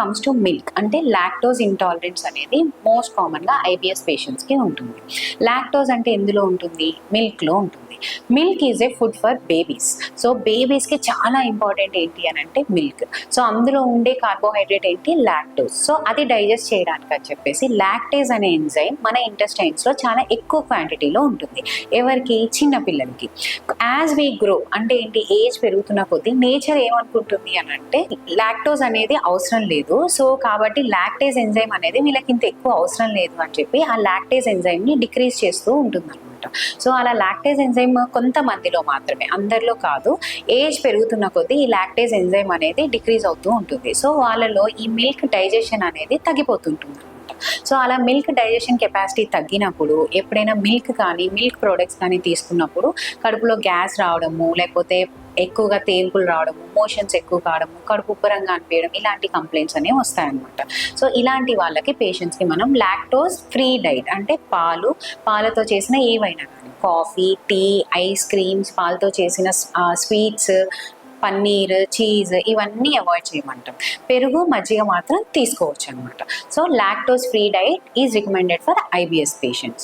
Comes to milk అంటే lactose intolerance అనేది most కామన్గా ఐబిఎస్ పేషెంట్స్కి ఉంటుంది. లాక్టోజ్ అంటే ఎందులో ఉంటుంది? మిల్క్లో ఉంటుంది. Milk is a food for babies. So బేబీస్కి చాలా ఇంపార్టెంట్ ఏంటి అని అంటే మిల్క్. సో అందులో ఉండే కార్బోహైడ్రేట్ ఏంటి? లాక్టోజ్. సో అది డైజెస్ట్ చేయడానికి అని చెప్పేసి లాక్టేజ్ అనే ఎంజైమ్ మన ఇంటెస్టైన్స్లో చాలా ఎక్కువ క్వాంటిటీలో ఉంటుంది. ఎవరికి? చిన్న పిల్లలకి. యాజ్ వీ గ్రో అంటే ఏంటి? ఏజ్ పెరుగుతున్న కొద్దీ నేచర్ ఏమనుకుంటుంది అని అంటే లాక్టోజ్ అనేది అవసరం లేదు, సో కాబట్టి లాక్టేజ్ ఎంజైమ్ అనేది వీళ్ళకి ఇంత ఎక్కువ అవసరం లేదు అని చెప్పి ఆ లాక్టేజ్ ఎంజైమ్ని డిక్రీజ్ చేస్తూ ఉంటుంది అనమాట. సో అలా లాక్టేజ్ ఎంజైమ్ కొంతమందిలో మాత్రమే, అందరిలో కాదు, ఏజ్ పెరుగుతున్న కొద్దీ ఈ లాక్టేజ్ ఎంజైమ్ అనేది డిక్రీజ్ అవుతూ ఉంటుంది. సో వాళ్ళలో ఈ మిల్క్ డైజెషన్ అనేది తగ్గిపోతుంటుంది. సో అలా మిల్క్ డైజెషన్ కెపాసిటీ తగ్గినప్పుడు ఎప్పుడైనా మిల్క్ కానీ మిల్క్ ప్రోడక్ట్స్ కానీ తీసుకున్నప్పుడు కడుపులో గ్యాస్ రావడము, లేకపోతే ఎక్కువగా తేన్పులు రావడము, మోషన్స్ ఎక్కువ కావడము, కడుపు ఉబ్బరంగా అనిపించడం, ఇలాంటి కంప్లైంట్స్ అనేవి వస్తాయన్నమాట. సో ఇలాంటి వాళ్ళకి పేషెంట్స్కి మనం లాక్టోజ్ ఫ్రీ డైట్ అంటే పాలతో చేసిన ఏవైనా కానీ, కాఫీ, టీ, ఐస్ క్రీమ్స్, పాలతో చేసిన స్వీట్స్, పన్నీర్, చీజ్ ఇవన్నీ అవాయిడ్ చేయమంటాం. పెరుగు, మజ్జిగ మాత్రం తీసుకోవచ్చు అనమాట. So lactose free diet is recommended for IBS patients.